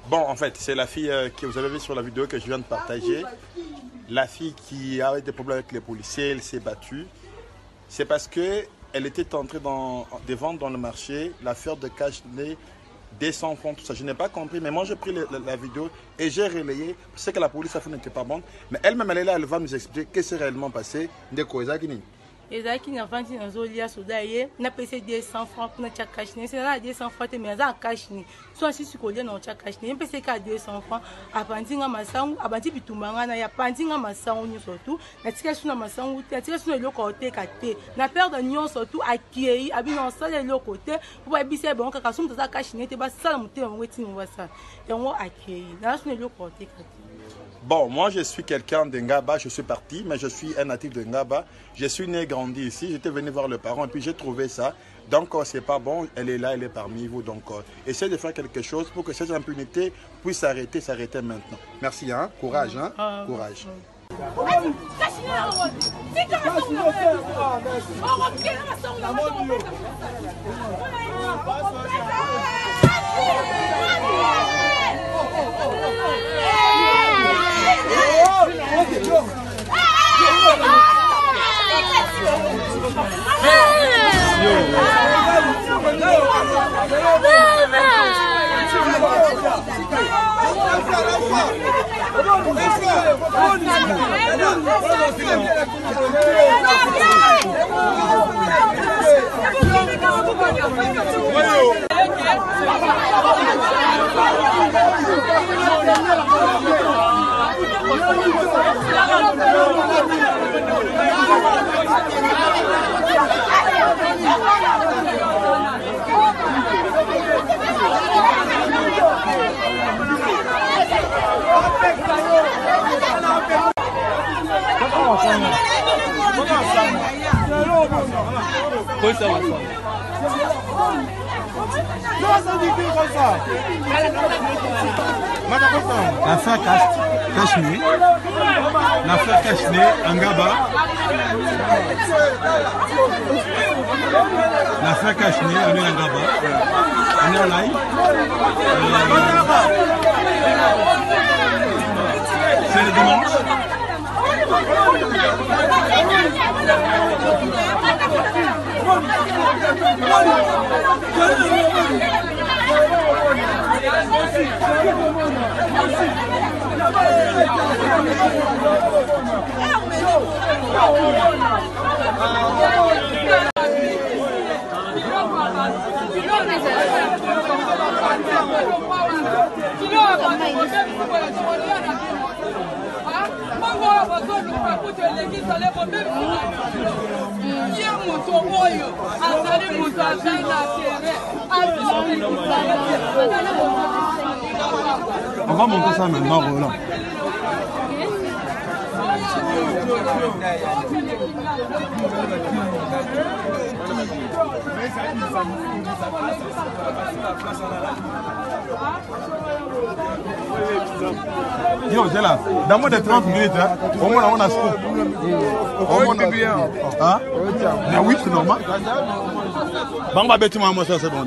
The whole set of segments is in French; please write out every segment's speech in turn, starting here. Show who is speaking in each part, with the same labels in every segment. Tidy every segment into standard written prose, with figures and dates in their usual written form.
Speaker 1: Bon, en fait, c'est la fille que vous avez vu sur la vidéo que je viens de partager. La fille qui a eu des problèmes avec les policiers, elle s'est battue. C'est parce qu'elle était entrée de vendre dans le marché l'affaire de cache-nez, des enfants, tout ça. Je n'ai pas compris, mais moi j'ai pris la vidéo et j'ai relayé. Je sais que la police a fait n'était pas bonne, mais elle-même elle est là, elle va nous expliquer qu'est-ce qui s'est réellement passé.
Speaker 2: ezalaki na vandi nazolia soda ye napesi 200 francs mpona tia cash ne sena 200 francs te mais aza cash ne so asisi kolia na tia cash ne mpesi ka 200 francs apandi nga masangu abandi bitumba nga na ya pandi nga masangu nyonso tu natika suna masangu te natika suna eloko oteka te na perdre nyonso tu akiei abino osala eloko te po bayebisa bango kaka soki toza cash ne te basala motema bango etini basala yango akiei na suna eloko oteka te.
Speaker 1: Bon, moi je suis quelqu'un de Ngaba, je suis parti, mais je suis un natif de Ngaba. Je suis né et grandi ici, j'étais venu voir le parent et puis j'ai trouvé ça. Donc c'est pas bon, elle est là, elle est parmi vous. Donc essayez de faire quelque chose pour que cette impunité puisse s'arrêter maintenant. Merci, hein? Courage, hein? Courage.
Speaker 3: L'affaire cache-nez, l'affaire cache-nez, Ngaba. L'affaire cache-nez, on est à Ngaba. On est en live. C'est le dimanche. On va monter ça maintenant, Roland. Yo, c'est là. Dans moins de 30 minutes, hein, au moins on a scoop. Au moins bien. Hein? Mais oui, c'est normal. Bamba bêtement, moi ça c'est bon.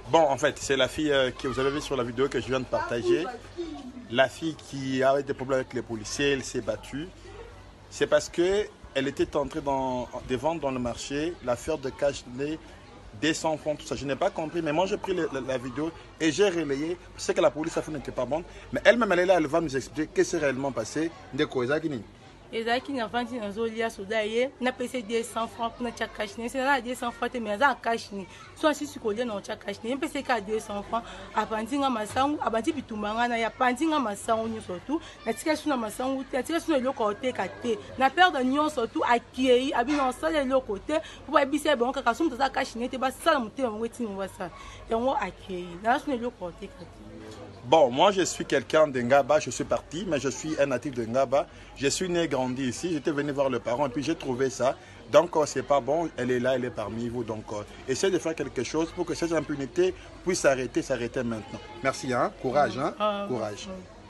Speaker 1: Bon, en fait, c'est la fille que vous avez vu sur la vidéo que je viens de partager. La fille qui a eu des problèmes avec les policiers, elle s'est battue. C'est parce qu'elle était entrée de vendre dans le marché l'affaire de cache-nez, des enfants, tout ça. Je n'ai pas compris, mais moi j'ai pris la vidéo et j'ai relayé. Je sais que la police a fait n'était pas bonne, mais elle-même elle est là, elle va nous expliquer qu'est-ce qui s'est réellement passé.
Speaker 2: ezalaki na vandi nazolia soda ye napesa 200 francs mpona tia cash ne sena na 200 francs te me aza na cash ne so asisi kolia na otia cash ne ye mpesa eka 200 francs apandi nga masangu abandi bitumba nga na ye apandi nga masangu nyonso tu natika so na masangu te natika so na eloko oteka te na perde nyonso tu akiei abi na osala eloko te po bayebisi ye bango kaka so moto aza cash ne te basala motema bango etingo basala yango akiei na so na eloko oteka te.
Speaker 1: Bon, moi je suis quelqu'un de Ngaba, je suis parti, mais je suis un natif de Ngaba. Je suis né et grandi ici, j'étais venu voir le parent et puis j'ai trouvé ça. Donc c'est pas bon, elle est là, elle est parmi vous. Donc essayez de faire quelque chose pour que cette impunité puisse s'arrêter maintenant. Merci, hein? Courage, hein? Courage.